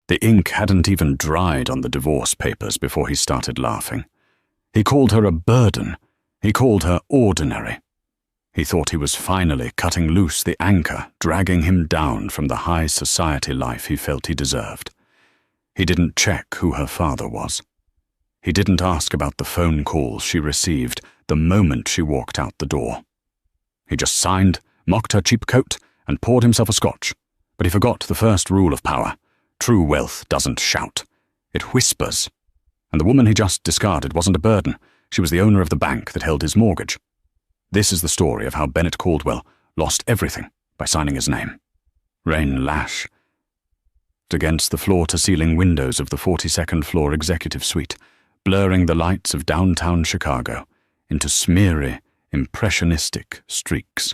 The ink hadn't even dried on the divorce papers before he started laughing. He called her a burden. He called her ordinary. He thought he was finally cutting loose the anchor dragging him down from the high society life he felt he deserved. He didn't check who her father was. He didn't ask about the phone calls she received the moment she walked out the door. He just signed, mocked her cheap coat, and poured himself a scotch. But he forgot the first rule of power. True wealth doesn't shout. It whispers. And the woman he just discarded wasn't a burden. She was the owner of the bank that held his mortgage. This is the story of how Bennett Caldwell lost everything by signing his name. Rain lashed against the floor-to-ceiling windows of the 42nd floor executive suite, blurring the lights of downtown Chicago into smeary, impressionistic streaks.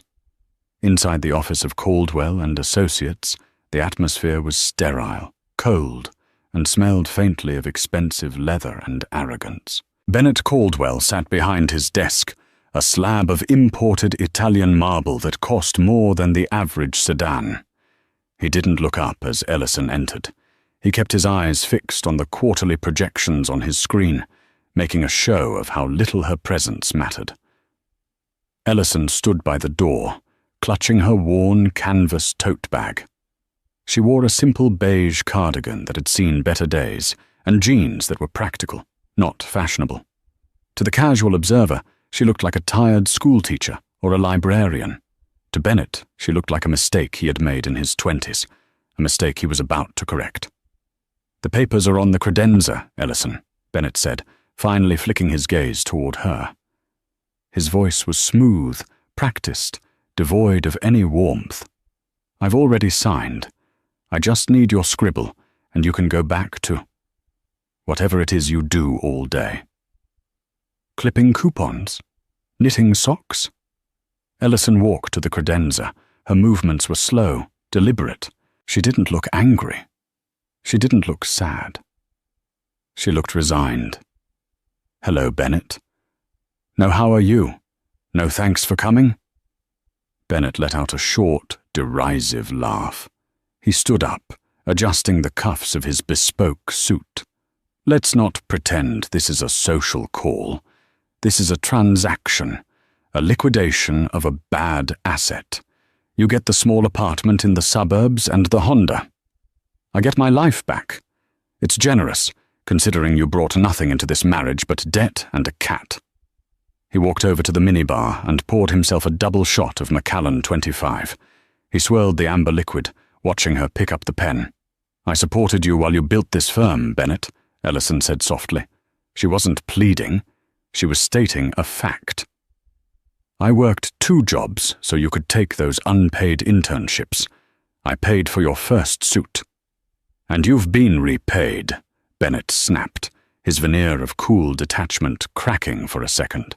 Inside the office of Caldwell and Associates, the atmosphere was sterile, cold, and smelled faintly of expensive leather and arrogance. Bennett Caldwell sat behind his desk, a slab of imported Italian marble that cost more than the average sedan. He didn't look up as Ellison entered. He kept his eyes fixed on the quarterly projections on his screen, making a show of how little her presence mattered. Ellison stood by the door, clutching her worn canvas tote bag. She wore a simple beige cardigan that had seen better days, and jeans that were practical, not fashionable. To the casual observer, she looked like a tired schoolteacher or a librarian. To Bennett, she looked like a mistake he had made in his 20s, a mistake he was about to correct. "The papers are on the credenza, Ellison," Bennett said, finally flicking his gaze toward her. His voice was smooth, practiced, devoid of any warmth. "I've already signed. I just need your scribble, and you can go back to whatever it is you do all day." Clipping coupons? Knitting socks? Ellison walked to the credenza. Her movements were slow, deliberate. She didn't look angry. She didn't look sad. She looked resigned. "Hello, Bennett. No, how are you? No thanks for coming?" Bennett let out a short, derisive laugh. He stood up, adjusting the cuffs of his bespoke suit. "Let's not pretend this is a social call. This is a transaction, a liquidation of a bad asset. You get the small apartment in the suburbs and the Honda. I get my life back. It's generous, considering you brought nothing into this marriage but debt and a cat." He walked over to the minibar and poured himself a double shot of Macallan 25. He swirled the amber liquid, watching her pick up the pen. "I supported you while you built this firm, Bennett," Ellison said softly. She wasn't pleading. She was stating a fact. "I worked 2 jobs so you could take those unpaid internships. I paid for your first suit." "And you've been repaid," Bennett snapped, his veneer of cool detachment cracking for a second.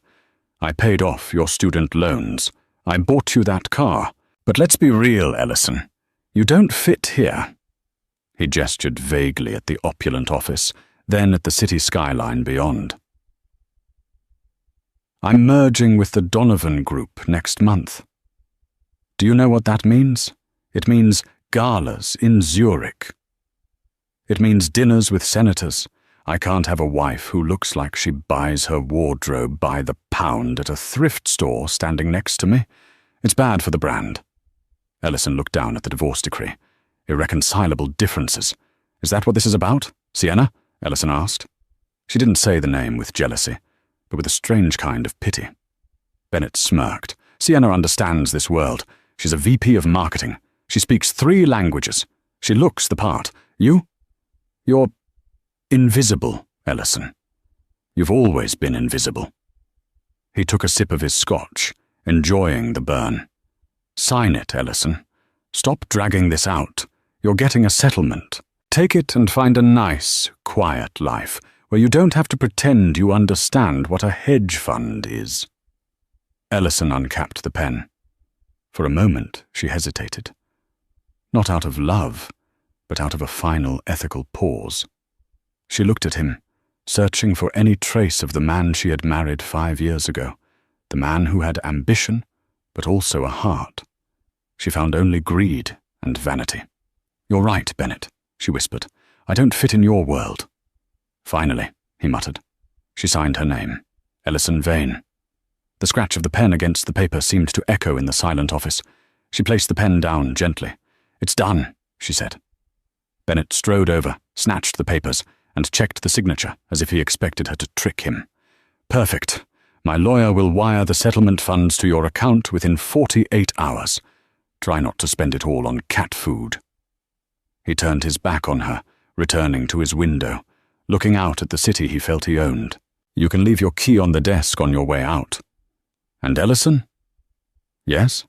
"I paid off your student loans. I bought you that car. But let's be real, Ellison. You don't fit here." He gestured vaguely at the opulent office, then at the city skyline beyond. "I'm merging with the Donovan Group next month." "Do you know what that means? It means galas in Zurich. It means dinners with senators. I can't have a wife who looks like she buys her wardrobe by the pound at a thrift store standing next to me. It's bad for the brand." Ellison looked down at the divorce decree. "Irreconcilable differences. Is that what this is about? Sienna?" Ellison asked. She didn't say the name with jealousy, but with a strange kind of pity. Bennett smirked. "Sienna understands this world. She's a VP of marketing. She speaks 3 languages. She looks the part. You're invisible, Ellison. You've always been invisible." He took a sip of his scotch, enjoying the burn. "Sign it, Ellison. Stop dragging this out. You're getting a settlement. Take it and find a nice, quiet life where you don't have to pretend you understand what a hedge fund is." Ellison uncapped the pen. For a moment, she hesitated. Not out of love, but out of a final ethical pause. She looked at him, searching for any trace of the man she had married 5 years ago, the man who had ambition, but also a heart. She found only greed and vanity. "You're right, Bennett," she whispered. I don't fit in your world." "Finally," he muttered. She signed her name, Ellison Vane. The scratch of the pen against the paper seemed to echo in the silent office. She placed the pen down gently. "It's done," she said. Bennett strode over, snatched the papers, and checked the signature as if he expected her to trick him. "Perfect. My lawyer will wire the settlement funds to your account within 48 hours. Try not to spend it all on cat food." He turned his back on her, returning to his window, looking out at the city he felt he owned. "You can leave your key on the desk on your way out." "And Ellison?" "Yes?"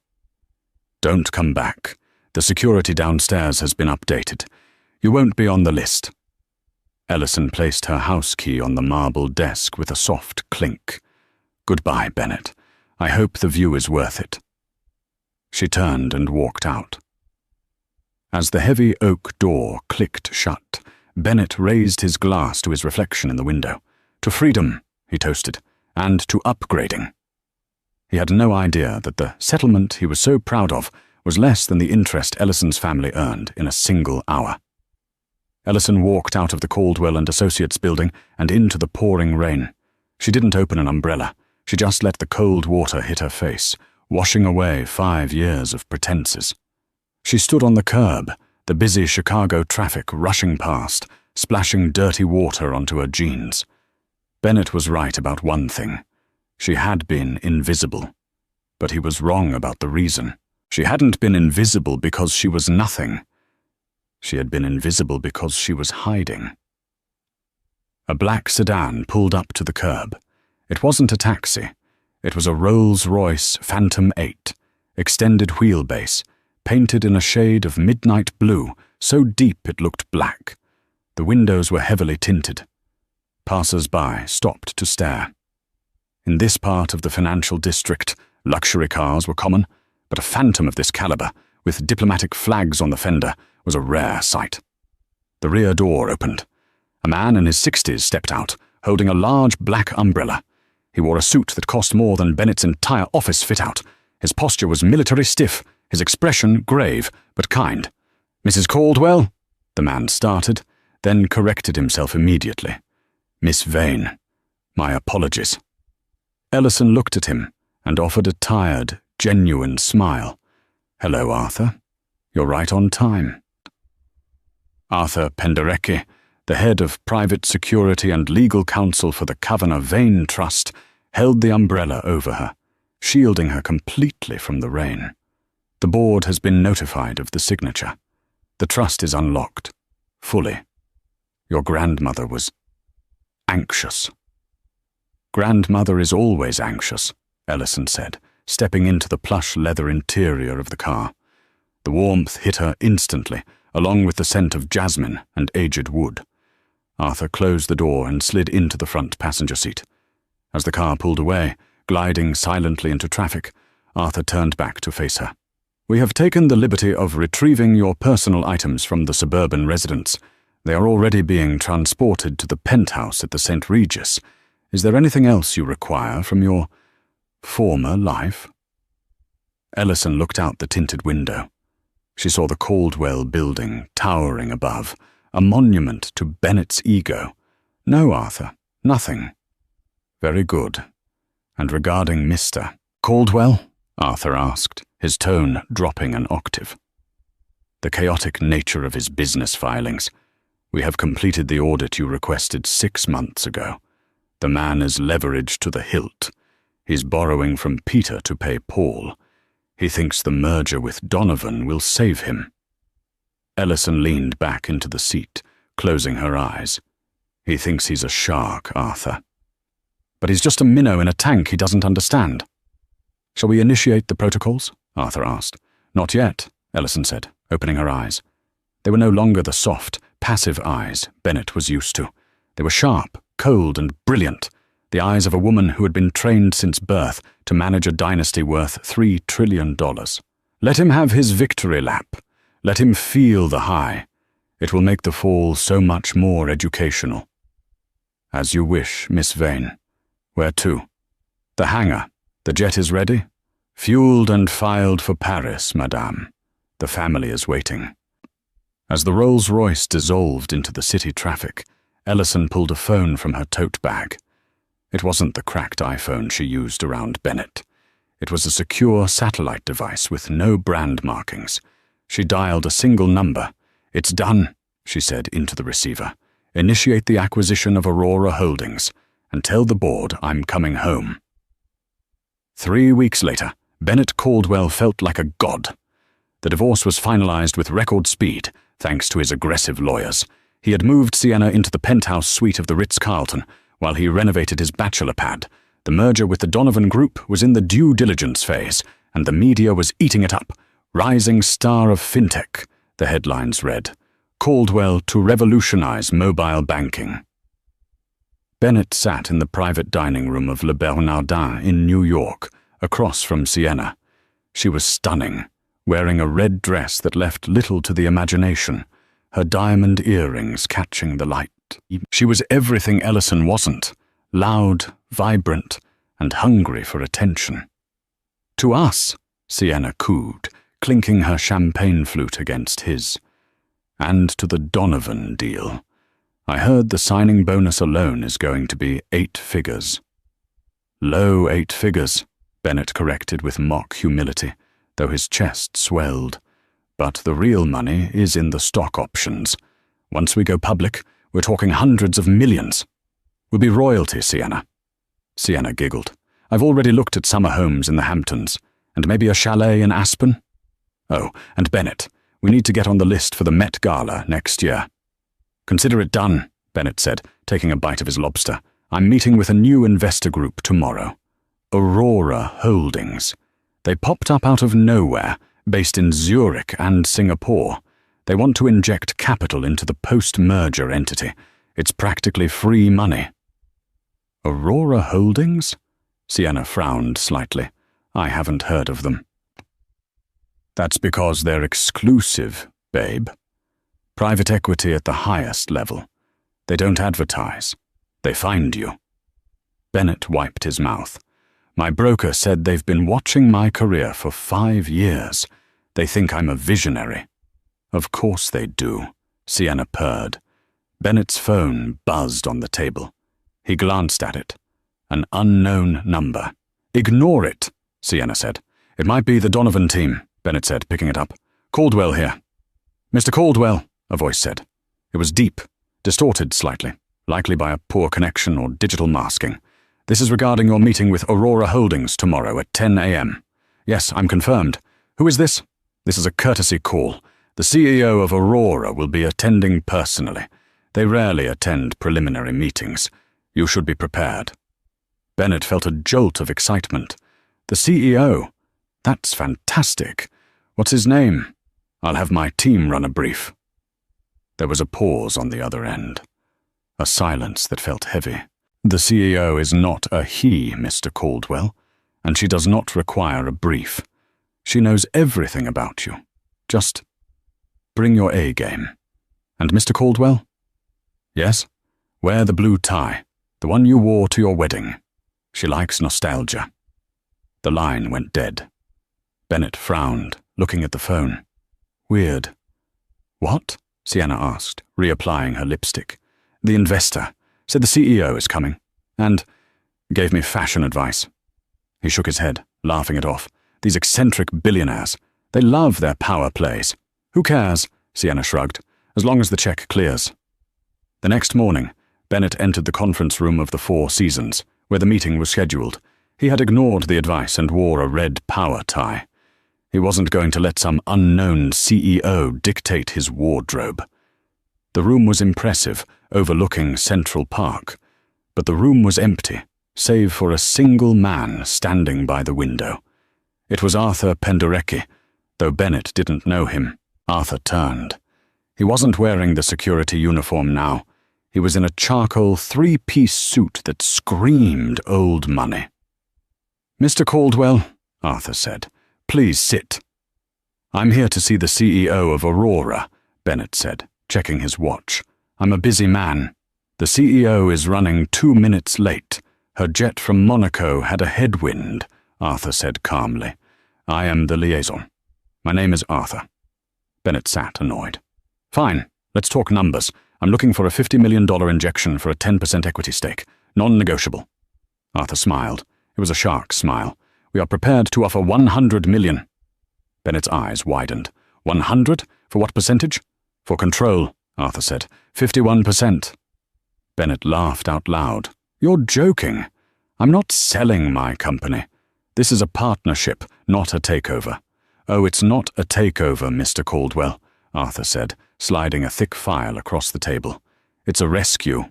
"Don't come back. The security downstairs has been updated. You won't be on the list." Ellison placed her house key on the marble desk with a soft clink. "Goodbye, Bennett. I hope the view is worth it." She turned and walked out. As the heavy oak door clicked shut, Bennett raised his glass to his reflection in the window. "To freedom," he toasted, "and to upgrading." He had no idea that the settlement he was so proud of was less than the interest Ellison's family earned in a single hour. Ellison walked out of the Caldwell and Associates building and into the pouring rain. She didn't open an umbrella. She just let the cold water hit her face, washing away 5 years of pretenses. She stood on the curb, the busy Chicago traffic rushing past, splashing dirty water onto her jeans. Bennett was right about one thing. She had been invisible. But he was wrong about the reason. She hadn't been invisible because she was nothing. She had been invisible because she was hiding. A black sedan pulled up to the curb. It wasn't a taxi. It was a Rolls-Royce Phantom 8, extended wheelbase, painted in a shade of midnight blue, so deep it looked black. The windows were heavily tinted. Passers-by stopped to stare. In this part of the financial district, luxury cars were common, but a Phantom of this caliber, with diplomatic flags on the fender, was a rare sight. The rear door opened. A man in his 60s stepped out, holding a large black umbrella. He wore a suit that cost more than Bennett's entire office fit-out. His posture was military stiff, his expression grave, but kind. "Mrs. Caldwell?" the man started, then corrected himself immediately. "Miss Vane. My apologies." Ellison looked at him and offered a tired, genuine smile. "Hello, Arthur. You're right on time." Arthur Penderecki, the head of private security and legal counsel for the Kavanagh Vane Trust, held the umbrella over her, shielding her completely from the rain. "The board has been notified of the signature. The trust is unlocked. Fully. Your grandmother was anxious." "Grandmother is always anxious," Ellison said, stepping into the plush leather interior of the car. The warmth hit her instantly, along with the scent of jasmine and aged wood. Arthur closed the door and slid into the front passenger seat. As the car pulled away, gliding silently into traffic, Arthur turned back to face her. "We have taken the liberty of retrieving your personal items from the suburban residence. They are already being transported to the penthouse at the St. Regis. Is there anything else you require from your former life?" Ellison looked out the tinted window. She saw the Caldwell building towering above, a monument to Bennett's ego. "No, Arthur, nothing." "Very good. And regarding Mr. Caldwell?" Arthur asked, his tone dropping an octave. "The chaotic nature of his business filings. We have completed the audit you requested 6 months ago. The man is leveraged to the hilt. He's borrowing from Peter to pay Paul. He thinks the merger with Donovan will save him." Ellison leaned back into the seat, closing her eyes. "He thinks he's a shark, Arthur. But he's just a minnow in a tank he doesn't understand." "Shall we initiate the protocols?" Arthur asked. "Not yet," Ellison said, opening her eyes. They were no longer the soft, passive eyes Bennett was used to. They were sharp, cold, and brilliant, the eyes of a woman who had been trained since birth to manage a dynasty worth $3 trillion. Let him have his victory lap. Let him feel the high. It will make the fall so much more educational. "As you wish, Miss Vane. Where to?" "The hangar. The jet is ready. Fueled and filed for Paris, madame. The family is waiting." As the Rolls-Royce dissolved into the city traffic, Ellison pulled a phone from her tote bag. It wasn't the cracked iPhone she used around Bennett. It was a secure satellite device with no brand markings. She dialed a single number. "It's done," she said into the receiver. "Initiate the acquisition of Aurora Holdings, and tell the board I'm coming home." 3 weeks later, Bennett Caldwell felt like a god. The divorce was finalized with record speed, thanks to his aggressive lawyers. He had moved Sienna into the penthouse suite of the Ritz-Carlton, while he renovated his bachelor pad. The merger with the Donovan Group was in the due diligence phase, and the media was eating it up. "Rising star of fintech," the headlines read. "Caldwell to revolutionize mobile banking." Bennett sat in the private dining room of Le Bernardin in New York, across from Sienna. She was stunning, wearing a red dress that left little to the imagination, her diamond earrings catching the light. She was everything Ellison wasn't, loud, vibrant, and hungry for attention. "To us," Sienna cooed, clinking her champagne flute against his. "And to the Donovan deal. I heard the signing bonus alone is going to be 8 figures. "Low 8 figures, Bennett corrected with mock humility, though his chest swelled. "But the real money is in the stock options. Once we go public, we're talking hundreds of millions. We'll be royalty, Sienna." Sienna giggled. "I've already looked at summer homes in the Hamptons, and maybe a chalet in Aspen. Oh, and Bennett, we need to get on the list for the Met Gala next year." "Consider it done," Bennett said, taking a bite of his lobster. "I'm meeting with a new investor group tomorrow. Aurora Holdings. They popped up out of nowhere, based in Zurich and Singapore. They want to inject capital into the post-merger entity. It's practically free money." "Aurora Holdings?" Sienna frowned slightly. "I haven't heard of them." "That's because they're exclusive, babe. Private equity at the highest level. They don't advertise. They find you." Bennett wiped his mouth. "My broker said they've been watching my career for 5 years. They think I'm a visionary." "Of course they do," Sienna purred. Bennett's phone buzzed on the table. He glanced at it. An unknown number. "Ignore it," Sienna said. "It might be the Donovan team," Bennett said, picking it up. "Caldwell here." "Mr. Caldwell," a voice said. It was deep, distorted slightly, likely by a poor connection or digital masking. "This is regarding your meeting with Aurora Holdings tomorrow at 10 a.m. "Yes, I'm confirmed. Who is this?" "This is a courtesy call. The CEO of Aurora will be attending personally. They rarely attend preliminary meetings. You should be prepared." Bennett felt a jolt of excitement. "The CEO? That's fantastic. What's his name? I'll have my team run a brief." There was a pause on the other end. A silence that felt heavy. "The CEO is not a he, Mr. Caldwell, and she does not require a brief. She knows everything about you. Just bring your A game. And Mr. Caldwell?" "Yes? Wear the blue tie, the one you wore to your wedding. She likes nostalgia." The line went dead. Bennett frowned, looking at the phone. "Weird." "What?" Sienna asked, reapplying her lipstick. "The investor said the CEO is coming, and gave me fashion advice." He shook his head, laughing it off. "These eccentric billionaires, they love their power plays." "Who cares?" Sienna shrugged, "as long as the check clears." The next morning, Bennett entered the conference room of the Four Seasons, where the meeting was scheduled. He had ignored the advice and wore a red power tie. He wasn't going to let some unknown CEO dictate his wardrobe. The room was impressive, overlooking Central Park, but the room was empty, save for a single man standing by the window. It was Arthur Penderecki, though Bennett didn't know him. Arthur turned. He wasn't wearing the security uniform now. He was in a charcoal 3-piece suit that screamed old money. "Mr. Caldwell," Arthur said, "please sit." "I'm here to see the CEO of Aurora," Bennett said, checking his watch. "I'm a busy man. The CEO is running 2 minutes late. Her jet from Monaco had a headwind," Arthur said calmly. "I am the liaison. My name is Arthur." Bennett sat, annoyed. Fine, let's talk numbers. I'm looking for a $50 million injection for a 10% equity stake. Non-negotiable. Arthur smiled. It was a shark smile. We are prepared to offer 100 million. Bennett's eyes widened. 100? For what percentage? For control, Arthur said. 51%. Bennett laughed out loud. You're joking. I'm not selling my company. This is a partnership, not a takeover. Oh, it's not a takeover, Mr. Caldwell, Arthur said, sliding a thick file across the table. It's a rescue.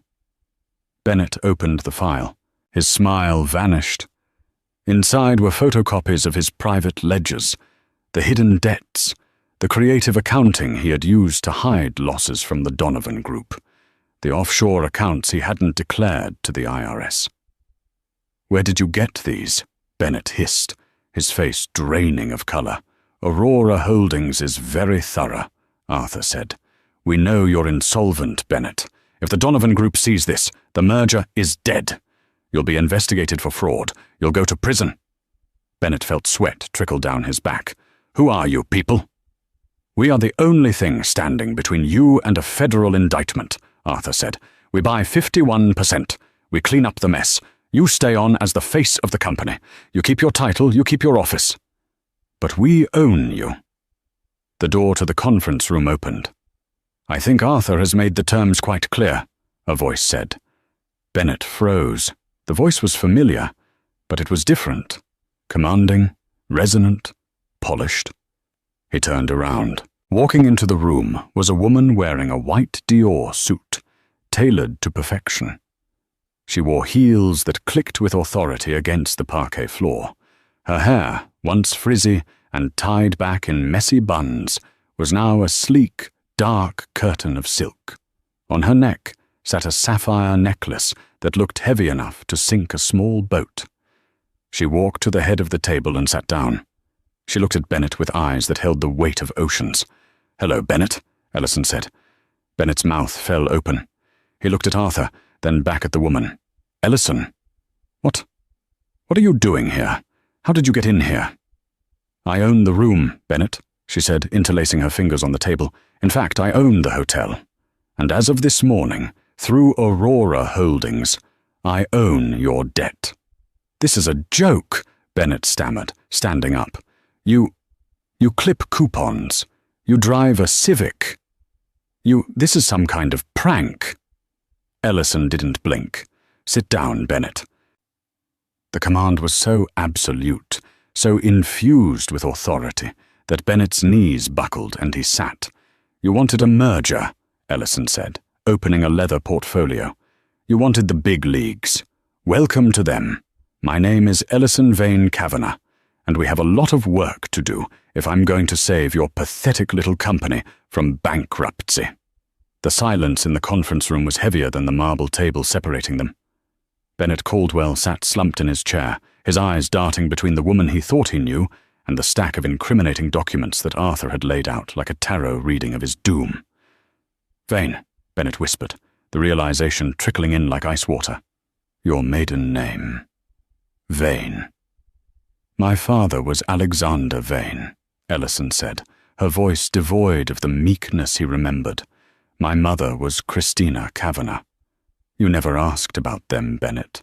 Bennett opened the file. His smile vanished. Inside were photocopies of his private ledgers, the hidden debts, the creative accounting he had used to hide losses from the Donovan Group, the offshore accounts he hadn't declared to the IRS. Where did you get these? Bennett hissed, his face draining of color. Aurora Holdings is very thorough, Arthur said. We know you're insolvent, Bennett. If the Donovan Group sees this, the merger is dead. You'll be investigated for fraud. You'll go to prison. Bennett felt sweat trickle down his back. Who are you people? We are the only thing standing between you and a federal indictment, Arthur said. We buy 51%. We clean up the mess. You stay on as the face of the company. You keep your title, you keep your office. But we own you. The door to the conference room opened. I think Arthur has made the terms quite clear, a voice said. Bennett froze. The voice was familiar, but it was different. Commanding, resonant, polished. He turned around. Walking into the room was a woman wearing a white Dior suit, tailored to perfection. She wore heels that clicked with authority against the parquet floor. Her hair, once frizzy and tied back in messy buns, was now a sleek, dark curtain of silk. On her neck sat a sapphire necklace that looked heavy enough to sink a small boat. She walked to the head of the table and sat down. She looked at Bennett with eyes that held the weight of oceans. Hello, Bennett, Ellison said. Bennett's mouth fell open. He looked at Arthur, then back at the woman. Ellison? What are you doing here? How did you get in here? I own the room, Bennett, she said, interlacing her fingers on the table. In fact, I own the hotel. And as of this morning, through Aurora Holdings, I own your debt. This is a joke, Bennett stammered, standing up. You clip coupons. You drive a Civic. This is some kind of prank. Ellison didn't blink. Sit down, Bennett. The command was so absolute, so infused with authority, that Bennett's knees buckled and he sat. You wanted a merger, Ellison said, opening a leather portfolio. You wanted the big leagues. Welcome to them. My name is Ellison Vane Kavanagh, and we have a lot of work to do if I'm going to save your pathetic little company from bankruptcy. The silence in the conference room was heavier than the marble table separating them. Bennett Caldwell sat slumped in his chair, his eyes darting between the woman he thought he knew and the stack of incriminating documents that Arthur had laid out like a tarot reading of his doom. Vane, Bennett whispered, the realization trickling in like ice water. Your maiden name. Vane. My father was Alexander Vane, Ellison said, her voice devoid of the meekness he remembered. My mother was Christina Kavanagh. You never asked about them, Bennett.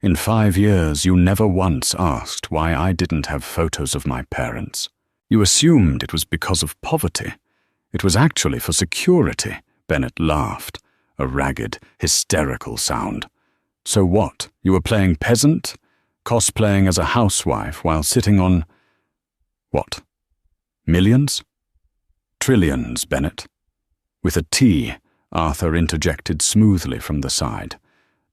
In 5 years, you never once asked why I didn't have photos of my parents. You assumed it was because of poverty. It was actually for security, Bennett laughed, a ragged, hysterical sound. So what, you were playing peasant? Cosplaying as a housewife while sitting on… what? Millions? Trillions, Bennett. With a T, Arthur interjected smoothly from the side.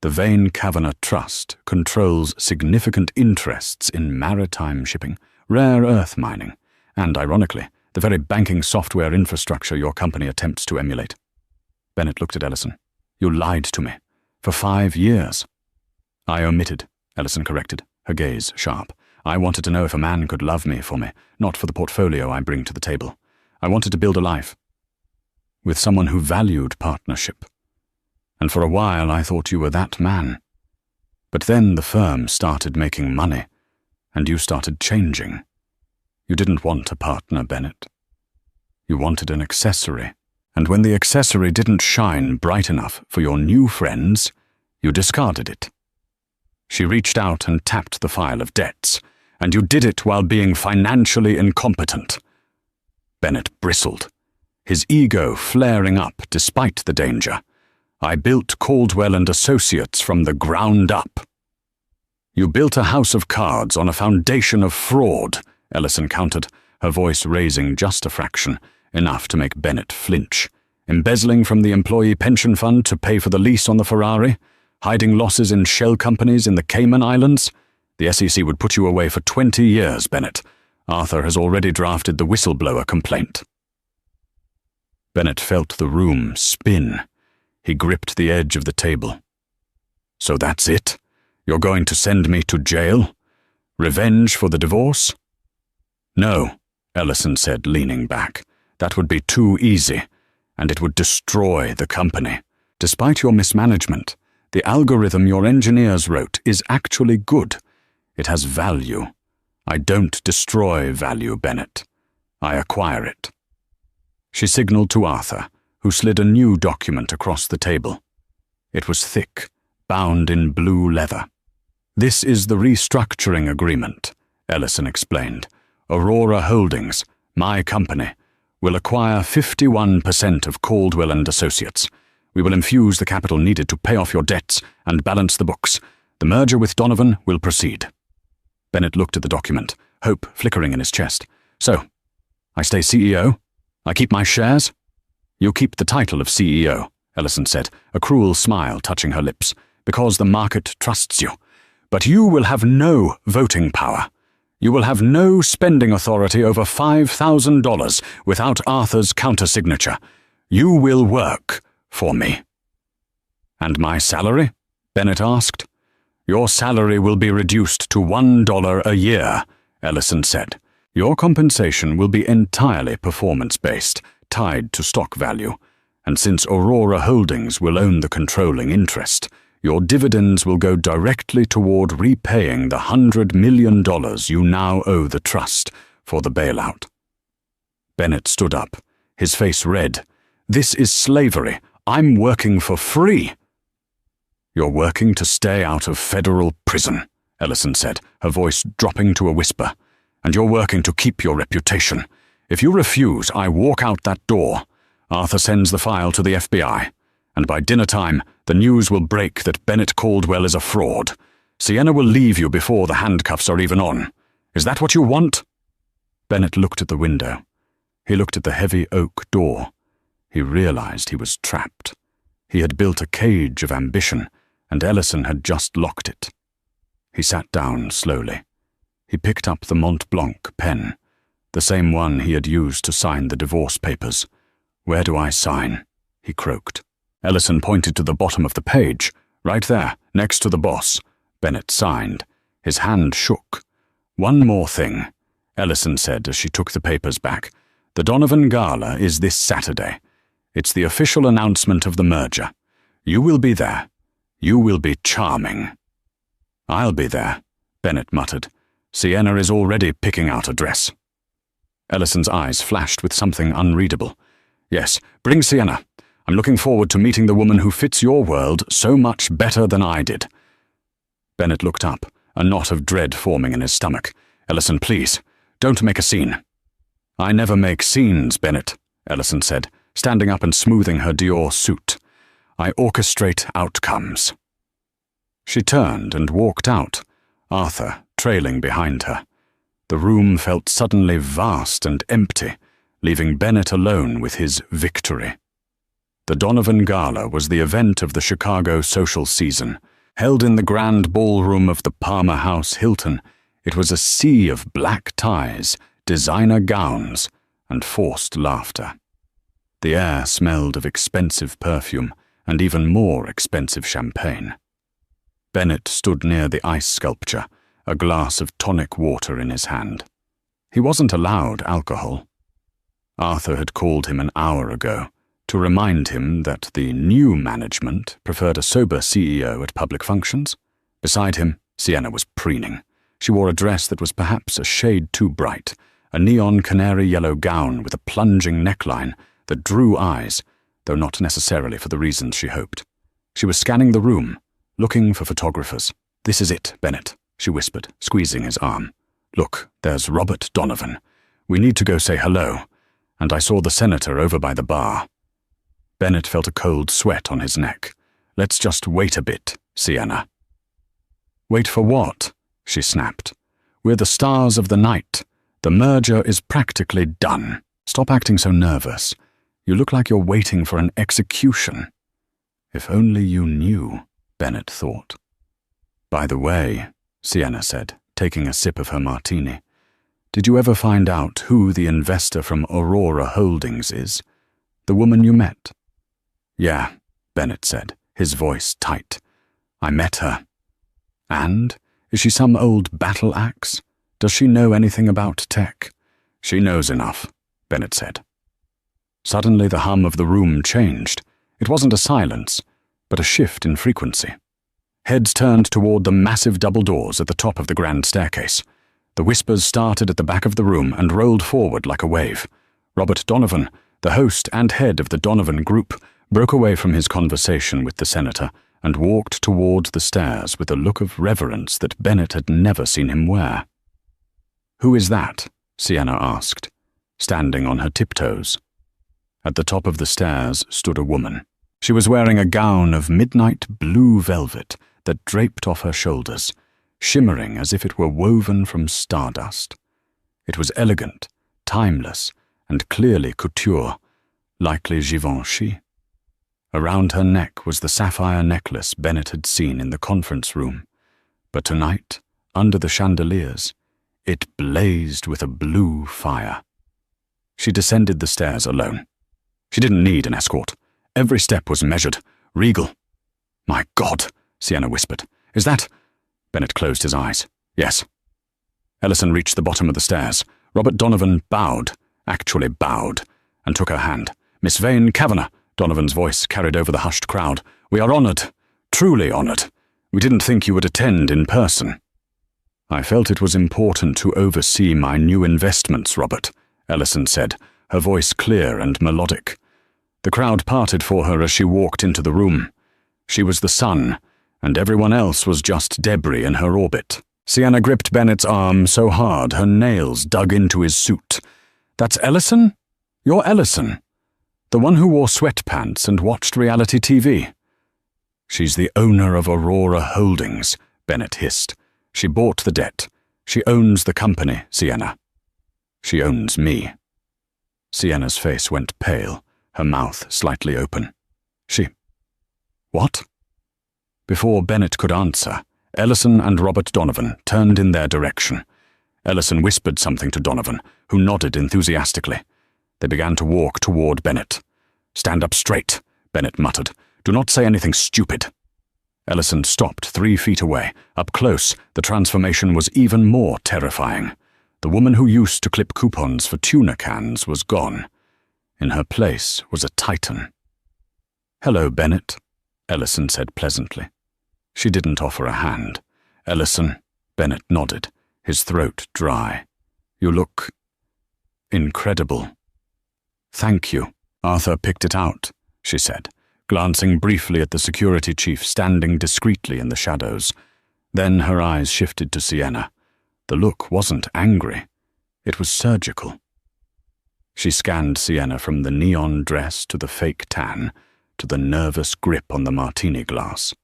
The Vane Kavanagh Trust controls significant interests in maritime shipping, rare earth mining, and, ironically, the very banking software infrastructure your company attempts to emulate. Bennett looked at Ellison. You lied to me. For 5 years. I omitted, Ellison corrected, her gaze sharp. I wanted to know if a man could love me for me, not for the portfolio I bring to the table. I wanted to build a life with someone who valued partnership. And for a while I thought you were that man. But then the firm started making money, and you started changing. You didn't want a partner, Bennett. You wanted an accessory. And when the accessory didn't shine bright enough for your new friends, you discarded it. She reached out and tapped the file of debts, and you did it while being financially incompetent. Bennett bristled, his ego flaring up despite the danger. I built Caldwell and Associates from the ground up. You built a house of cards on a foundation of fraud, Ellison countered, her voice raising just a fraction, enough to make Bennett flinch. Embezzling from the employee pension fund to pay for the lease on the Ferrari? Hiding losses in shell companies in the Cayman Islands? The SEC would put you away for 20 years, Bennett. Arthur has already drafted the whistleblower complaint. Bennett felt the room spin. He gripped the edge of the table. So that's it? You're going to send me to jail? Revenge for the divorce? No, Ellison said, leaning back. That would be too easy, and it would destroy the company. Despite your mismanagement, the algorithm your engineers wrote is actually good. It has value. I don't destroy value, Bennett. I acquire it. She signaled to Arthur, who slid a new document across the table. It was thick, bound in blue leather. This is the restructuring agreement, Ellison explained. Aurora Holdings, my company, will acquire 51% of Caldwell and Associates. We will infuse the capital needed to pay off your debts and balance the books. The merger with Donovan will proceed. Bennett looked at the document, hope flickering in his chest. So, I stay CEO? I keep my shares? You keep the title of CEO, Ellison said, a cruel smile touching her lips, because the market trusts you. But you will have no voting power. You will have no spending authority over $5,000 without Arthur's countersignature. You will work for me. And my salary? Bennett asked. Your salary will be reduced to $1 a year, Ellison said. Your compensation will be entirely performance-based, tied to stock value, and since Aurora Holdings will own the controlling interest, your dividends will go directly toward repaying the $100 million you now owe the trust for the bailout. Bennett stood up, his face red. This is slavery. I'm working for free. You're working to stay out of federal prison, Ellison said, her voice dropping to a whisper. And you're working to keep your reputation. If you refuse, I walk out that door. Arthur sends the file to the FBI. And by dinner time, the news will break that Bennett Caldwell is a fraud. Sienna will leave you before the handcuffs are even on. Is that what you want? Bennett looked at the window. He looked at the heavy oak door. He realized he was trapped. He had built a cage of ambition, and Ellison had just locked it. He sat down slowly. He picked up the Mont Blanc pen, the same one he had used to sign the divorce papers. Where do I sign? He croaked. Ellison pointed to the bottom of the page. Right there, next to the boss. Bennett signed. His hand shook. One more thing, Ellison said as she took the papers back. The Donovan Gala is this Saturday. It's the official announcement of the merger. You will be there. You will be charming. I'll be there, Bennett muttered. Sienna is already picking out a dress. Ellison's eyes flashed with something unreadable. Yes, bring Sienna. I'm looking forward to meeting the woman who fits your world so much better than I did. Bennett looked up, a knot of dread forming in his stomach. Ellison, please, don't make a scene. I never make scenes, Bennett, Ellison said, standing up and smoothing her Dior suit. I orchestrate outcomes. She turned and walked out, Arthur trailing behind her. The room felt suddenly vast and empty, leaving Bennett alone with his victory. The Donovan Gala was the event of the Chicago social season. Held in the grand ballroom of the Palmer House Hilton, it was a sea of black ties, designer gowns, and forced laughter. The air smelled of expensive perfume and even more expensive champagne. Bennett stood near the ice sculpture, a glass of tonic water in his hand. He wasn't allowed alcohol. Arthur had called him an hour ago to remind him that the new management preferred a sober CEO at public functions. Beside him, Sienna was preening. She wore a dress that was perhaps a shade too bright, a neon canary yellow gown with a plunging neckline that drew eyes, though not necessarily for the reasons she hoped. She was scanning the room, looking for photographers. "This is it, Bennett," she whispered, squeezing his arm. "Look, there's Robert Donovan. We need to go say hello, and I saw the senator over by the bar." Bennett felt a cold sweat on his neck. "Let's just wait a bit, Sienna." "Wait for what?" she snapped. "We're the stars of the night. The merger is practically done. Stop acting so nervous. You look like you're waiting for an execution." If only you knew, Bennett thought. "By the way," Sienna said, taking a sip of her martini, "did you ever find out who the investor from Aurora Holdings is? The woman you met?" "Yeah," Bennett said, his voice tight. "I met her." "And? Is she some old battle axe? Does she know anything about tech?" "She knows enough," Bennett said. Suddenly the hum of the room changed. It wasn't a silence, but a shift in frequency. Heads turned toward the massive double doors at the top of the grand staircase. The whispers started at the back of the room and rolled forward like a wave. Robert Donovan, the host and head of the Donovan Group, broke away from his conversation with the senator and walked toward the stairs with a look of reverence that Bennett had never seen him wear. "Who is that?" Sienna asked, standing on her tiptoes. At the top of the stairs stood a woman. She was wearing a gown of midnight blue velvet that draped off her shoulders, shimmering as if it were woven from stardust. It was elegant, timeless, and clearly couture, likely Givenchy. Around her neck was the sapphire necklace Bennett had seen in the conference room, but tonight, under the chandeliers, it blazed with a blue fire. She descended the stairs alone. She didn't need an escort. Every step was measured, regal. "My God," Sienna whispered. "Is that—" Bennett closed his eyes. "Yes." Ellison reached the bottom of the stairs. Robert Donovan bowed, actually bowed, and took her hand. "Miss Vane Kavanagh," Donovan's voice carried over the hushed crowd. "We are honored, truly honored. We didn't think you would attend in person." "I felt it was important to oversee my new investments, Robert," Ellison said, her voice clear and melodic. The crowd parted for her as she walked into the room. She was the sun, and everyone else was just debris in her orbit. Sienna gripped Bennett's arm so hard her nails dug into his suit. "That's Ellison? You're Ellison? The one who wore sweatpants and watched reality TV?" "She's the owner of Aurora Holdings," Bennett hissed. "She bought the debt. She owns the company, Sienna. She owns me." Sienna's face went pale, her mouth slightly open. What?" Before Bennett could answer, Ellison and Robert Donovan turned in their direction. Ellison whispered something to Donovan, who nodded enthusiastically. They began to walk toward Bennett. "Stand up straight," Bennett muttered. "Do not say anything stupid." Ellison stopped 3 feet away. Up close, the transformation was even more terrifying. The woman who used to clip coupons for tuna cans was gone. In her place was a titan. "Hello, Bennett," Ellison said pleasantly. She didn't offer a hand. "Ellison," Bennett nodded, his throat dry. "You look incredible." "Thank you." "Arthur picked it out," she said, glancing briefly at the security chief standing discreetly in the shadows. Then her eyes shifted to Sienna. The look wasn't angry. It was surgical. She scanned Sienna from the neon dress to the fake tan, to the nervous grip on the martini glass.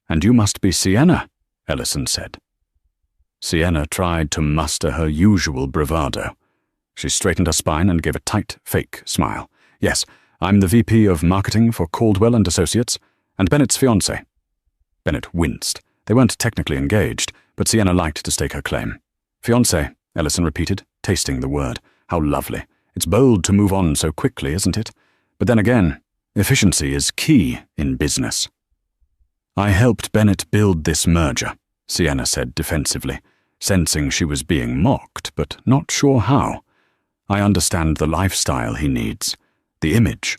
"And you must be Sienna," Ellison said. Sienna tried to muster her usual bravado. She straightened her spine and gave a tight, fake smile. "Yes, I'm the VP of Marketing for Caldwell and Associates, and Bennett's fiancé." Bennett winced. They weren't technically engaged, but Sienna liked to stake her claim. "Fiancé," Ellison repeated, tasting the word. "How lovely. It's bold to move on so quickly, isn't it? But then again, efficiency is key in business." "I helped Bennett build this merger," Sienna said defensively, sensing she was being mocked, but not sure how. "I understand the lifestyle he needs, the image."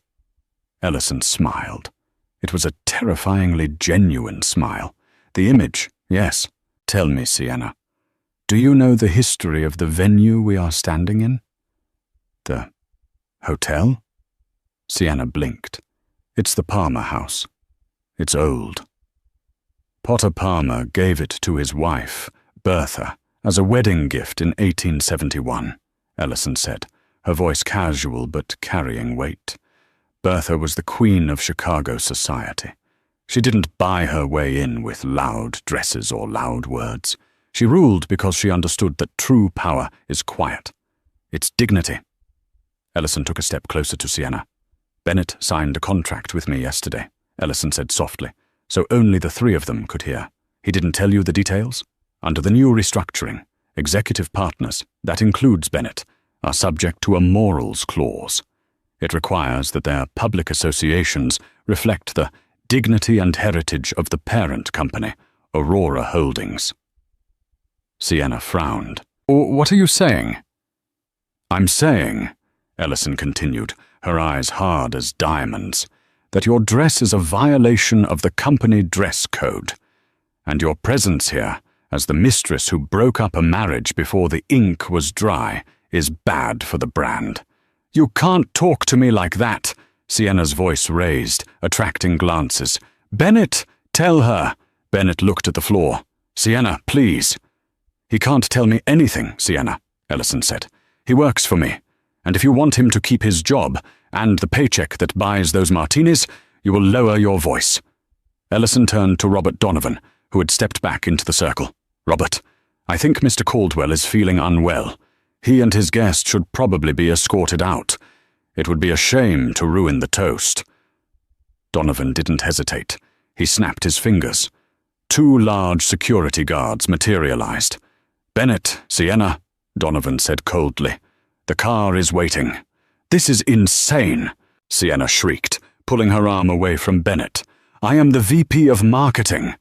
Ellison smiled. It was a terrifyingly genuine smile. "The image, yes. Tell me, Sienna, do you know the history of the venue we are standing in?" "The hotel?" Sienna blinked. It's the Palmer house. It's old. Potter Palmer gave it to his wife, Bertha, as a wedding gift in 1871, Ellison said, her voice casual but carrying weight. Bertha was the queen of Chicago society. She didn't buy her way in with loud dresses or loud words. She ruled because she understood that true power is quiet. It's dignity. Ellison took a step closer to Sienna. Bennett signed a contract with me yesterday, Ellison said softly, so only the three of them could hear. He didn't tell you the details? Under the new restructuring, executive partners, that includes Bennett, are subject to a morals clause. It requires that their public associations reflect the dignity and heritage of the parent company, Aurora Holdings. Sienna frowned. What are you saying? I'm saying, Ellison continued, her eyes hard as diamonds, that your dress is a violation of the company dress code, and your presence here, as the mistress who broke up a marriage before the ink was dry, is bad for the brand. You can't talk to me like that, Sienna's voice raised, attracting glances. Bennett, tell her. Bennett looked at the floor. Sienna, please. He can't tell me anything, Sienna, Ellison said. He works for me, and if you want him to keep his job and the paycheck that buys those martinis, you will lower your voice. Ellison turned to Robert Donovan, who had stepped back into the circle. Robert, I think Mr. Caldwell is feeling unwell. He and his guest should probably be escorted out. It would be a shame to ruin the toast. Donovan didn't hesitate. He snapped his fingers. 2 large security guards materialized. Bennett, Sienna, Donovan said coldly. The car is waiting. This is insane, Sienna shrieked, pulling her arm away from Bennett. I am the VP of Marketing.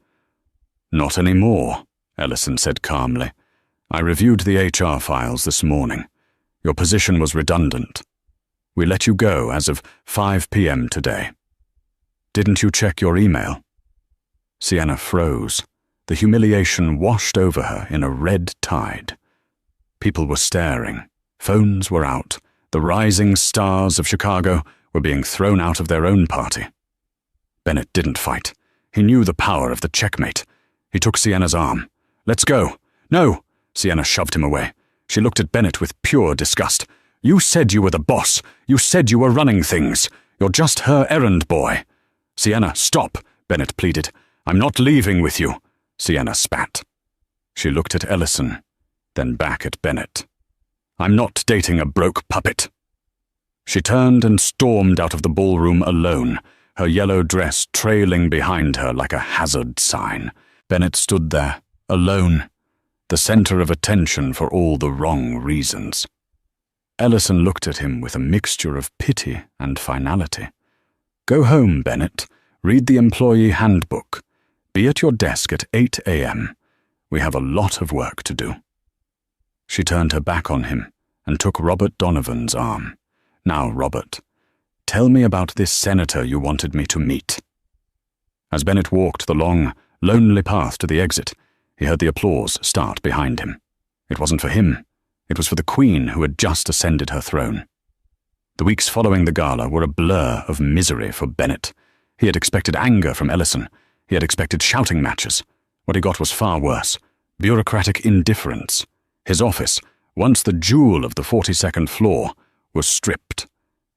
Not anymore, Ellison said calmly. I reviewed the HR files this morning. Your position was redundant. We let you go as of 5 p.m. today. Didn't you check your email? Sienna froze. The humiliation washed over her in a red tide. People were staring. Phones were out. The rising stars of Chicago were being thrown out of their own party. Bennett didn't fight. He knew the power of the checkmate. He took Sienna's arm. Let's go. No! Sienna shoved him away. She looked at Bennett with pure disgust. You said you were the boss. You said you were running things. You're just her errand boy. Sienna, stop, Bennett pleaded. I'm not leaving with you. Sienna spat. She looked at Ellison, then back at Bennett. I'm not dating a broke puppet. She turned and stormed out of the ballroom alone, her yellow dress trailing behind her like a hazard sign. Bennett stood there, alone, the center of attention for all the wrong reasons. Ellison looked at him with a mixture of pity and finality. Go home, Bennett. Read the employee handbook. Be at your desk at 8 a.m. We have a lot of work to do. She turned her back on him and took Robert Donovan's arm. Now, Robert, tell me about this senator you wanted me to meet. As Bennett walked the long, lonely path to the exit, he heard the applause start behind him. It wasn't for him. It was for the Queen who had just ascended her throne. The weeks following the gala were a blur of misery for Bennett. He had expected anger from Ellison. He had expected shouting matches. What he got was far worse. Bureaucratic indifference. His office, once the jewel of the 42nd floor, was stripped.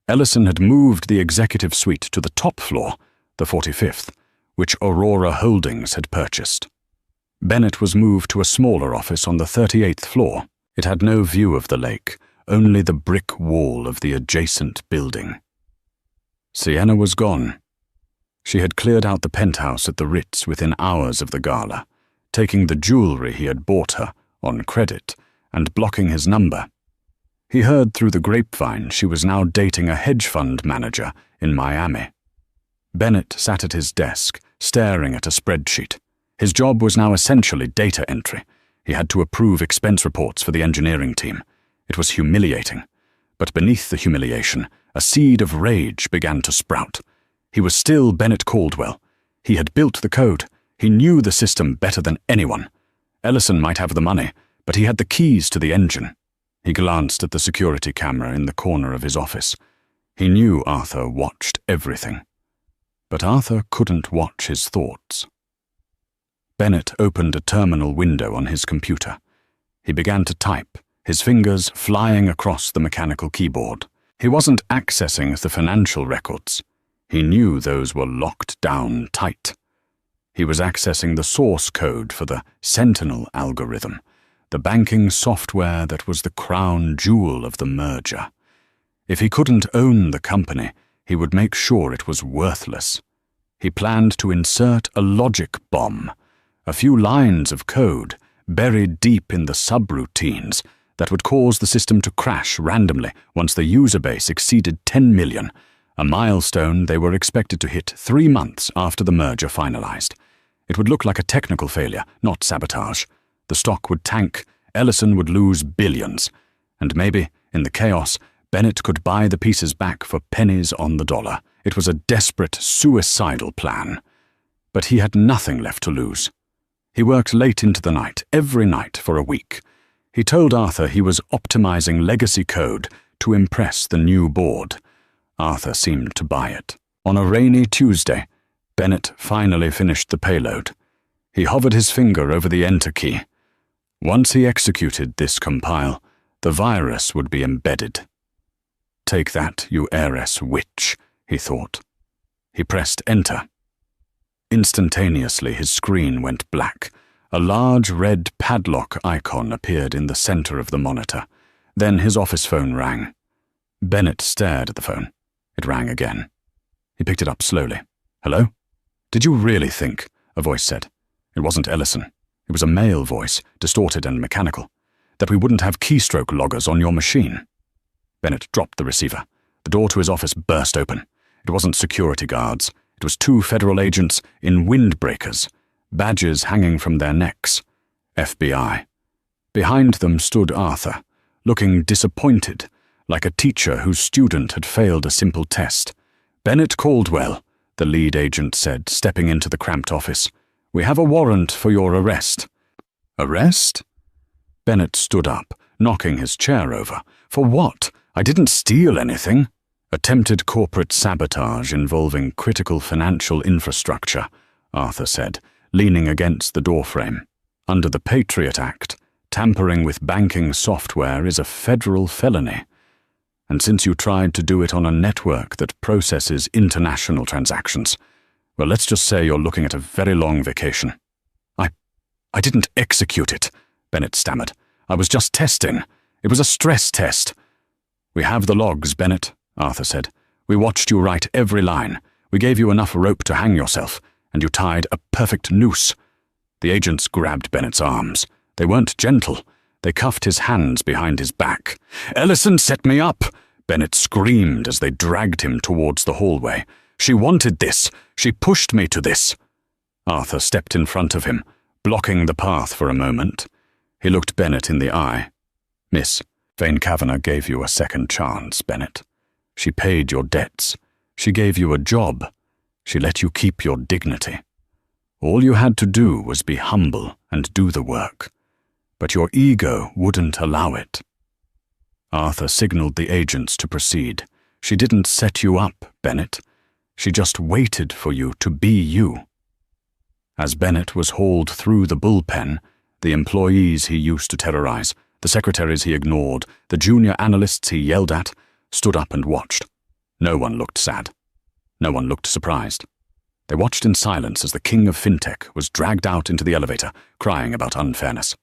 Ellison had moved the executive suite to the top floor, the 45th, which Aurora Holdings had purchased. Bennett was moved to a smaller office on the 38th floor. It had no view of the lake, only the brick wall of the adjacent building. Sienna was gone. She had cleared out the penthouse at the Ritz within hours of the gala, taking the jewelry he had bought her on credit and blocking his number. He heard through the grapevine she was now dating a hedge fund manager in Miami. Bennett sat at his desk, staring at a spreadsheet. His job was now essentially data entry. He had to approve expense reports for the engineering team. It was humiliating. But beneath the humiliation, a seed of rage began to sprout. He was still Bennett Caldwell. He had built the code. He knew the system better than anyone. Ellison might have the money, but he had the keys to the engine. He glanced at the security camera in the corner of his office. He knew Arthur watched everything, but Arthur couldn't watch his thoughts. Bennett opened a terminal window on his computer. He began to type, his fingers flying across the mechanical keyboard. He wasn't accessing the financial records. He knew those were locked down tight. He was accessing the source code for the Sentinel algorithm, the banking software that was the crown jewel of the merger. If he couldn't own the company, he would make sure it was worthless. He planned to insert a logic bomb, a few lines of code buried deep in the subroutines that would cause the system to crash randomly once the user base exceeded 10 million, a milestone they were expected to hit 3 months after the merger finalized. It would look like a technical failure, not sabotage. The stock would tank, Ellison would lose billions, and maybe, in the chaos, Bennett could buy the pieces back for pennies on the dollar. It was a desperate, suicidal plan. But he had nothing left to lose. He worked late into the night, every night for a week. He told Arthur he was optimizing legacy code to impress the new board. Arthur seemed to buy it. On a rainy Tuesday, Bennett finally finished the payload. He hovered his finger over the Enter key. Once he executed this compile, the virus would be embedded. "Take that, you heiress witch," he thought. He pressed Enter. Instantaneously, his screen went black. A large red padlock icon appeared in the center of the monitor. Then his office phone rang. Bennett stared at the phone. It rang again. He picked it up slowly. "Hello?" "Did you really think?" a voice said. It wasn't Ellison. It was a male voice, distorted and mechanical. "That we wouldn't have keystroke loggers on your machine." Bennett dropped the receiver. The door to his office burst open. It wasn't security guards. It was 2 federal agents in windbreakers, badges hanging from their necks. FBI. Behind them stood Arthur, looking disappointed, like a teacher whose student had failed a simple test. "Bennett Caldwell," the lead agent said, stepping into the cramped office. "We have a warrant for your arrest." "Arrest?" Bennett stood up, knocking his chair over. "For what? I didn't steal anything." "Attempted corporate sabotage involving critical financial infrastructure," Arthur said, leaning against the doorframe. "Under the Patriot Act, tampering with banking software is a federal felony. And since you tried to do it on a network that processes international transactions, well, let's just say you're looking at a very long vacation." I didn't execute it," Bennett stammered. "I was just testing. It was a stress test." "We have the logs, Bennett," Arthur said. "We watched you write every line. We gave you enough rope to hang yourself, and you tied a perfect noose." The agents grabbed Bennett's arms. They weren't gentle. They cuffed his hands behind his back. "Ellison set me up!" Bennett screamed as they dragged him towards the hallway. "She wanted this. She pushed me to this." Arthur stepped in front of him, blocking the path for a moment. He looked Bennett in the eye. "Miss, Vane Kavanagh gave you a second chance, Bennett. She paid your debts. She gave you a job. She let you keep your dignity. All you had to do was be humble and do the work. But your ego wouldn't allow it." Arthur signaled the agents to proceed. "She didn't set you up, Bennett. She just waited for you to be you." As Bennett was hauled through the bullpen, the employees he used to terrorize, the secretaries he ignored, the junior analysts he yelled at, stood up and watched. No one looked sad. No one looked surprised. They watched in silence as the king of fintech was dragged out into the elevator, crying about unfairness.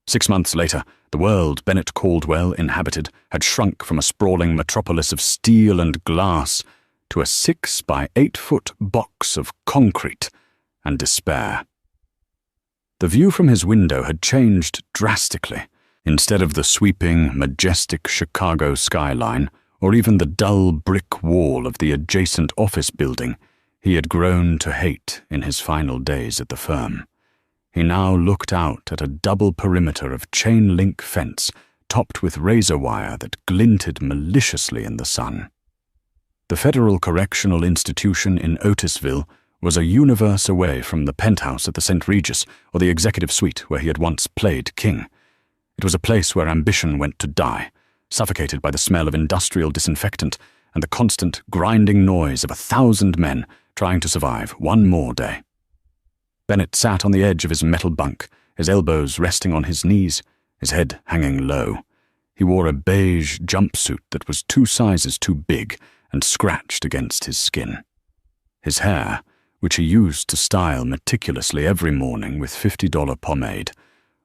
6 months later, the world Bennett Caldwell inhabited had shrunk from a sprawling metropolis of steel and glass to a 6 by 8 foot box of concrete and despair. The view from his window had changed drastically. Instead of the sweeping, majestic Chicago skyline, or even the dull brick wall of the adjacent office building he had grown to hate in his final days at the firm. He now looked out at a double perimeter of chain-link fence topped with razor wire that glinted maliciously in the sun. The Federal Correctional Institution in Otisville was a universe away from the penthouse at the St. Regis or the executive suite where he had once played king. It was a place where ambition went to die, suffocated by the smell of industrial disinfectant and the constant grinding noise of 1,000 men trying to survive one more day. Bennett sat on the edge of his metal bunk, his elbows resting on his knees, his head hanging low. He wore a beige jumpsuit that was 2 sizes too big and scratched against his skin. His hair, which he used to style meticulously every morning with $50 pomade,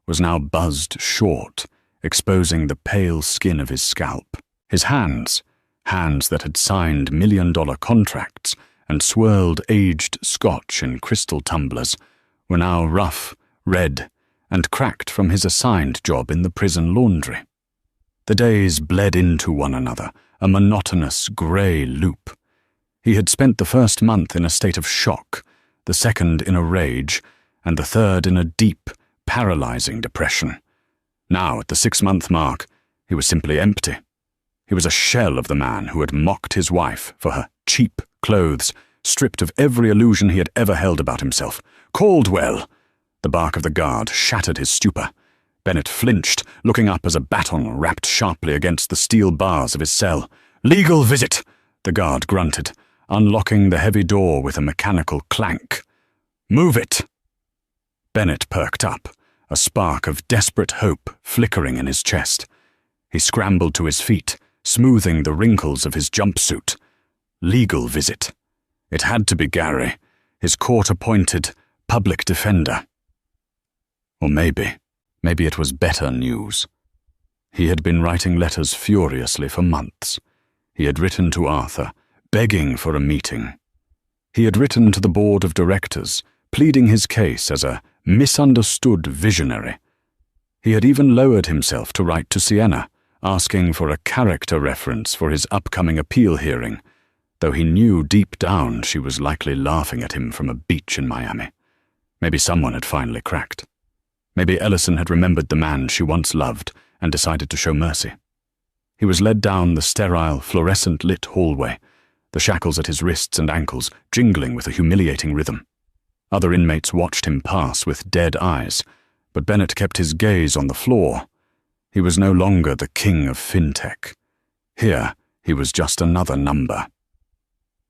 was now buzzed short, exposing the pale skin of his scalp. His hands that had signed $1,000,000 contracts and swirled aged scotch in crystal tumblers, were now rough, red, and cracked from his assigned job in the prison laundry. The days bled into one another, a monotonous grey loop. He had spent the first month in a state of shock, the second in a rage, and the third in a deep, paralyzing depression. Now, at the 6-month mark, he was simply empty. He was a shell of the man who had mocked his wife for her cheap clothes, stripped of every illusion he had ever held about himself. Caldwell! The bark of the guard shattered his stupor. Bennett flinched, looking up as a baton rapped sharply against the steel bars of his cell. "Legal visit!" the guard grunted, unlocking the heavy door with a mechanical clank. "Move it!" Bennett perked up, a spark of desperate hope flickering in his chest. He scrambled to his feet, smoothing the wrinkles of his jumpsuit. Legal visit. It had to be Gary, his court-appointed public defender. Or maybe it was better news. He had been writing letters furiously for months. He had written to Arthur, begging for a meeting. He had written to the board of directors, pleading his case as a misunderstood visionary. He had even lowered himself to write to Sienna, asking for a character reference for his upcoming appeal hearing, though he knew deep down she was likely laughing at him from a beach in Miami. Maybe someone had finally cracked. Maybe Ellison had remembered the man she once loved and decided to show mercy. He was led down the sterile, fluorescent-lit hallway, the shackles at his wrists and ankles jingling with a humiliating rhythm. Other inmates watched him pass with dead eyes, but Bennett kept his gaze on the floor. He was no longer the king of fintech. Here, he was just another number.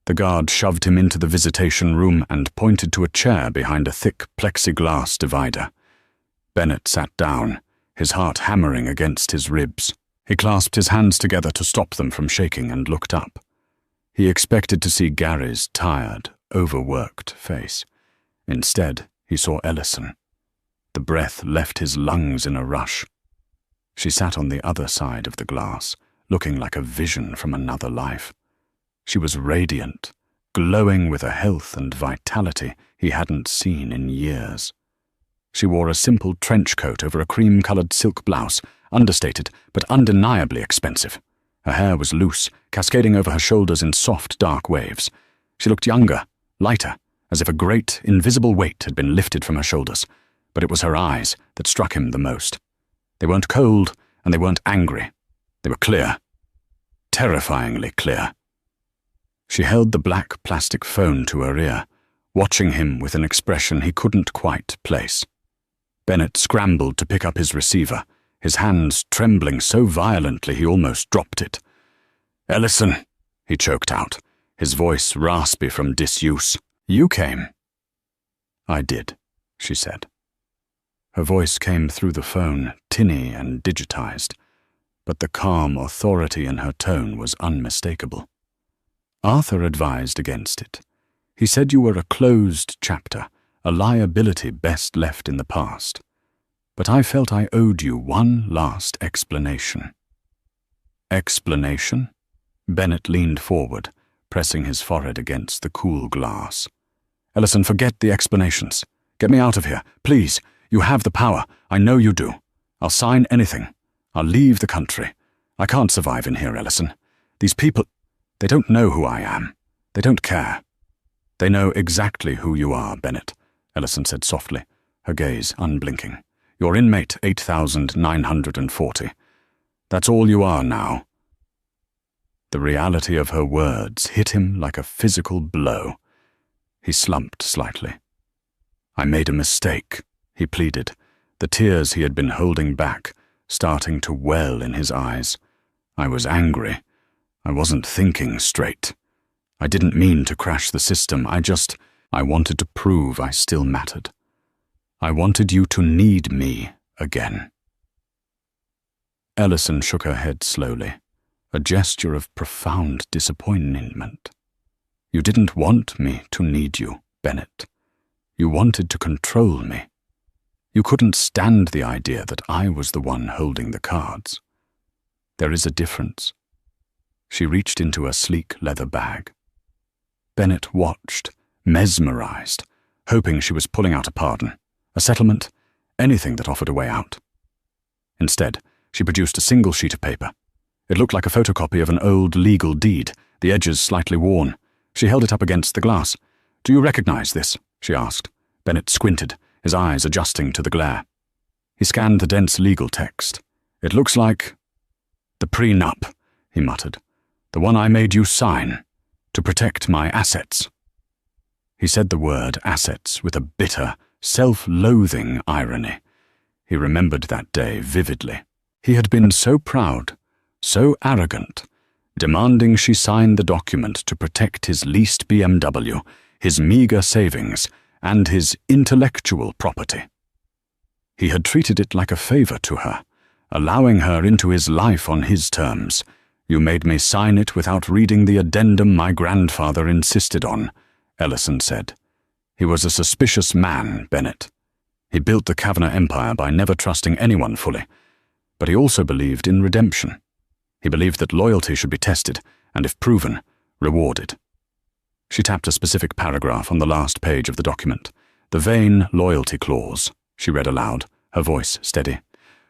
The guard shoved him into the visitation room and pointed to a chair behind a thick plexiglass divider. Bennett sat down, his heart hammering against his ribs. He clasped his hands together to stop them from shaking and looked up. He expected to see Gary's tired, overworked face. Instead, he saw Ellison. The breath left his lungs in a rush. She sat on the other side of the glass, looking like a vision from another life. She was radiant, glowing with a health and vitality he hadn't seen in years. She wore a simple trench coat over a cream-colored silk blouse, understated but undeniably expensive. Her hair was loose, cascading over her shoulders in soft, dark waves. She looked younger, lighter, as if a great, invisible weight had been lifted from her shoulders, but it was her eyes that struck him the most. They weren't cold, and they weren't angry. They were clear. Terrifyingly clear. She held the black plastic phone to her ear, watching him with an expression he couldn't quite place. Bennett scrambled to pick up his receiver, his hands trembling so violently he almost dropped it. "Ellison," he choked out, his voice raspy from disuse. "You came." "I did," she said. Her voice came through the phone, tinny and digitized, but the calm authority in her tone was unmistakable. "Arthur advised against it. He said you were a closed chapter, a liability best left in the past. But I felt I owed you one last explanation." "Explanation?" Bennett leaned forward, pressing his forehead against the cool glass. "Ellison, forget the explanations. Get me out of here, please. You have the power. I know you do. I'll sign anything. I'll leave the country. I can't survive in here, Ellison. These people, they don't know who I am. They don't care." "They know exactly who you are, Bennett," Ellison said softly, her gaze unblinking. "You're inmate 8,940. That's all you are now." The reality of her words hit him like a physical blow. He slumped slightly. "I made a mistake," he pleaded, the tears he had been holding back starting to well in his eyes. "I was angry. I wasn't thinking straight. I didn't mean to crash the system. I wanted to prove I still mattered. I wanted you to need me again." Ellison shook her head slowly, a gesture of profound disappointment. "You didn't want me to need you, Bennett. You wanted to control me. You couldn't stand the idea that I was the one holding the cards. There is a difference." She reached into a sleek leather bag. Bennett watched, mesmerized, hoping she was pulling out a pardon, a settlement, anything that offered a way out. Instead, she produced a single sheet of paper. It looked like a photocopy of an old legal deed, the edges slightly worn. She held it up against the glass. "Do you recognize this?" she asked. Bennett squinted, his eyes adjusting to the glare. He scanned the dense legal text. "It looks like the prenup," he muttered. "The one I made you sign, to protect my assets." He said the word assets with a bitter, self-loathing irony. He remembered that day vividly. He had been so proud, so arrogant, demanding she sign the document to protect his leased BMW, his meager savings, and his intellectual property. He had treated it like a favor to her, allowing her into his life on his terms. "You made me sign it without reading the addendum my grandfather insisted on," Ellison said. He was a suspicious man, Bennett. He built the Kavanagh empire by never trusting anyone fully, but he also believed in redemption. He believed that loyalty should be tested, and if proven, rewarded. She tapped a specific paragraph on the last page of the document. "The vain loyalty clause," she read aloud, her voice steady.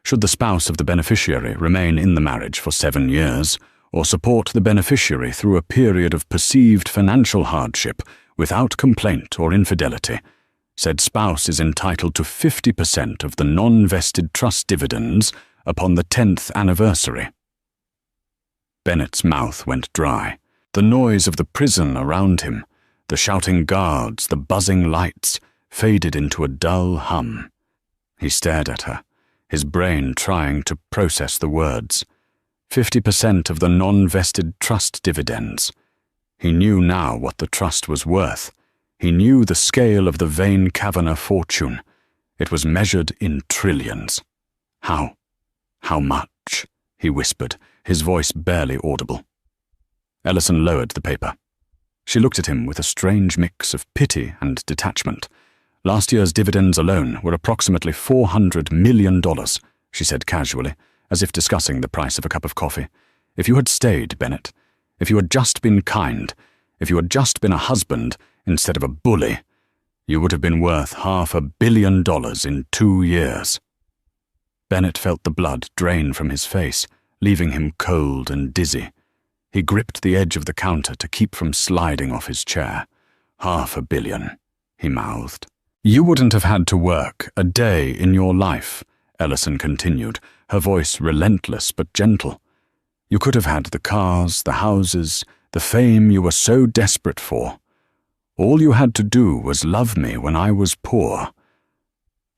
"Should the spouse of the beneficiary remain in the marriage for 7 years, or support the beneficiary through a period of perceived financial hardship without complaint or infidelity, said spouse is entitled to 50% of the non-vested trust dividends upon the 10th anniversary." Bennett's mouth went dry. The noise of the prison around him, the shouting guards, the buzzing lights, faded into a dull hum. He stared at her, his brain trying to process the words. 50% of the non-vested trust dividends. He knew now what the trust was worth. He knew the scale of the Vane Kavanagh fortune. It was measured in trillions. "How much?" he whispered, his voice barely audible. Ellison lowered the paper. She looked at him with a strange mix of pity and detachment. "Last year's dividends alone were approximately $400 million, she said casually, as if discussing the price of a cup of coffee. "If you had stayed, Bennett, if you had just been kind, if you had just been a husband instead of a bully, you would have been worth $500 million in 2 years. Bennett felt the blood drain from his face, leaving him cold and dizzy. He gripped the edge of the counter to keep from sliding off his chair. $500 million, he mouthed. "You wouldn't have had to work a day in your life," Ellison continued, her voice relentless but gentle. "You could have had the cars, the houses, the fame you were so desperate for. All you had to do was love me when I was poor.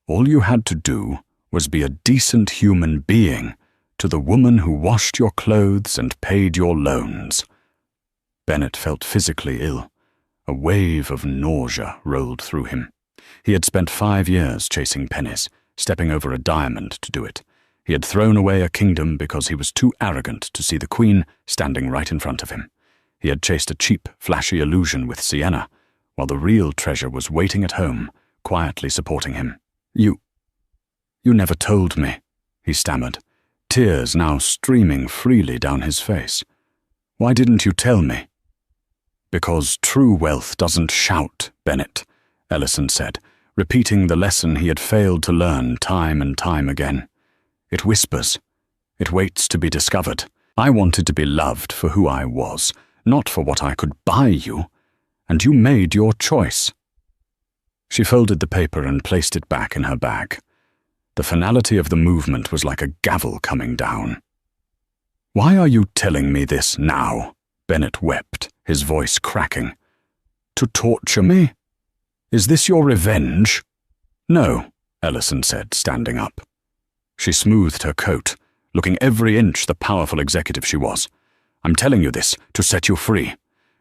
All you had to do was be a decent human being to the woman who washed your clothes and paid your loans." Bennett felt physically ill. A wave of nausea rolled through him. He had spent 5 years chasing pennies, stepping over a diamond to do it. He had thrown away a kingdom because he was too arrogant to see the Queen standing right in front of him. He had chased a cheap, flashy illusion with Sienna, while the real treasure was waiting at home, quietly supporting him. You never told me," he stammered, tears now streaming freely down his face. "Why didn't you tell me?" "Because true wealth doesn't shout, Bennett," Ellison said, repeating the lesson he had failed to learn time and time again. "It whispers. It waits to be discovered. I wanted to be loved for who I was, not for what I could buy you, and you made your choice." She folded the paper and placed it back in her bag. The finality of the movement was like a gavel coming down. "Why are you telling me this now?" Bennett wept, his voice cracking. "To torture me? Is this your revenge?" "No," Ellison said, standing up. She smoothed her coat, looking every inch the powerful executive she was. I'm telling you this to set you free.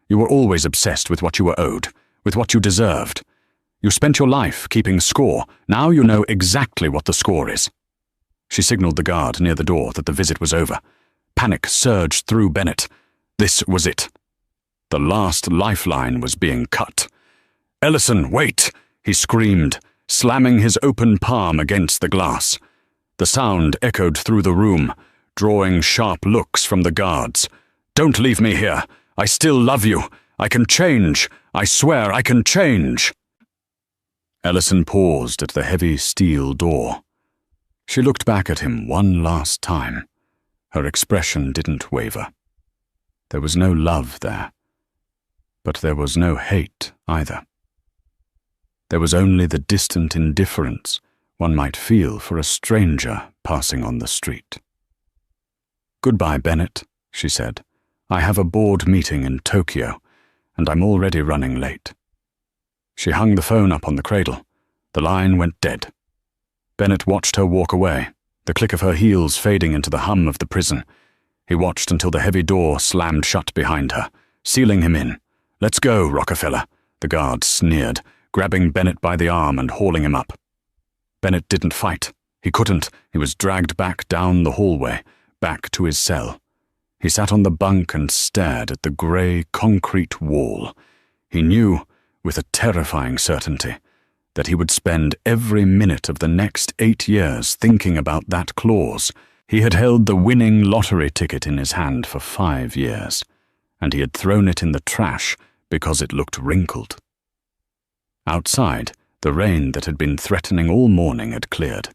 You were always obsessed with what you were owed, with what you deserved. You spent your life keeping score. Now you know exactly what the score is." She signaled the guard near the door that the visit was over. Panic surged through Bennett. This was it. The last lifeline was being cut. "Ellison, wait!" he screamed, slamming his open palm against the glass. The sound echoed through the room, drawing sharp looks from the guards. "Don't leave me here. I still love you. I can change. I swear I can change." Ellison paused at the heavy steel door. She looked back at him one last time. Her expression didn't waver. There was no love there, but there was no hate either. There was only the distant indifference one might feel for a stranger passing on the street. "Goodbye, Bennett," she said. "I have a board meeting in Tokyo, and I'm already running late." She hung the phone up on the cradle. The line went dead. Bennett watched her walk away, the click of her heels fading into the hum of the prison. He watched until the heavy door slammed shut behind her, sealing him in. "Let's go, Rockefeller," the guard sneered, grabbing Bennett by the arm and hauling him up. Bennett didn't fight. He couldn't. He was dragged back down the hallway, back to his cell. He sat on the bunk and stared at the grey concrete wall. He knew, with a terrifying certainty, that he would spend every minute of the next 8 years thinking about that clause. He had held the winning lottery ticket in his hand for 5 years, and he had thrown it in the trash because it looked wrinkled. Outside, the rain that had been threatening all morning had cleared.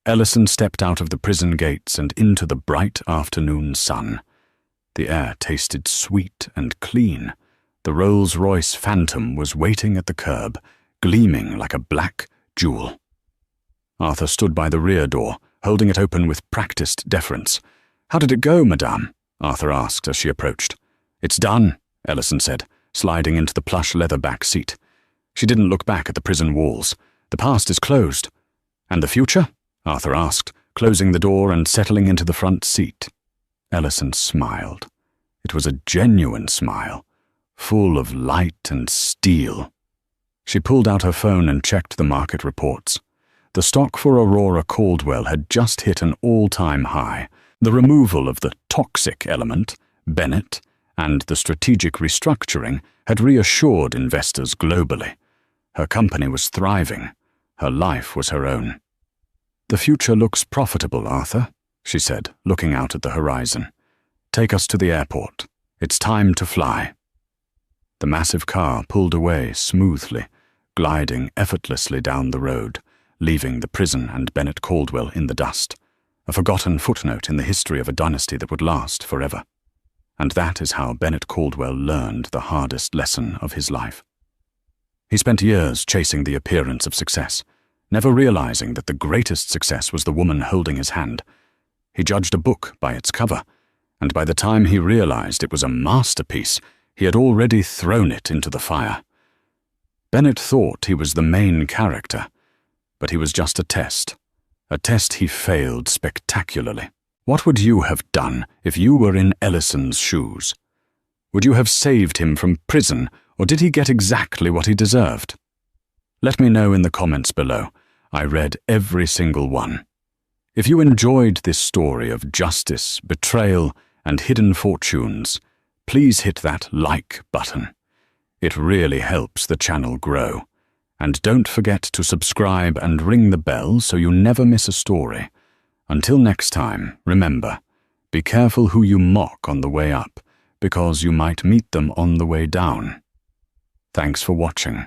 Ellison stepped out of the prison gates and into the bright afternoon sun. The air tasted sweet and clean. The Rolls-Royce Phantom was waiting at the curb, gleaming like a black jewel. Arthur stood by the rear door, holding it open with practiced deference. "How did it go, madame?" Arthur asked as she approached. "It's done," Ellison said, sliding into the plush leather back seat. She didn't look back at the prison walls. "The past is closed." "And the future?" Arthur asked, closing the door and settling into the front seat. Ellison smiled. It was a genuine smile, full of light and steel. She pulled out her phone and checked the market reports. The stock for Aurora Caldwell had just hit an all-time high. The removal of the toxic element, Bennett, and the strategic restructuring had reassured investors globally. Her company was thriving. Her life was her own. "The future looks profitable, Arthur," she said, looking out at the horizon. "Take us to the airport. It's time to fly." The massive car pulled away smoothly, gliding effortlessly down the road, leaving the prison and Bennett Caldwell in the dust, a forgotten footnote in the history of a dynasty that would last forever. And that is how Bennett Caldwell learned the hardest lesson of his life. He spent years chasing the appearance of success, never realizing that the greatest success was the woman holding his hand. He judged a book by its cover, and by the time he realized it was a masterpiece, he had already thrown it into the fire. Bennett thought he was the main character, but he was just a test he failed spectacularly. What would you have done if you were in Ellison's shoes? Would you have saved him from prison, or did he get exactly what he deserved? Let me know in the comments below. I read every single one. If you enjoyed this story of justice, betrayal, and hidden fortunes, please hit that like button. It really helps the channel grow. And don't forget to subscribe and ring the bell so you never miss a story. Until next time, remember, be careful who you mock on the way up, because you might meet them on the way down. Thanks for watching.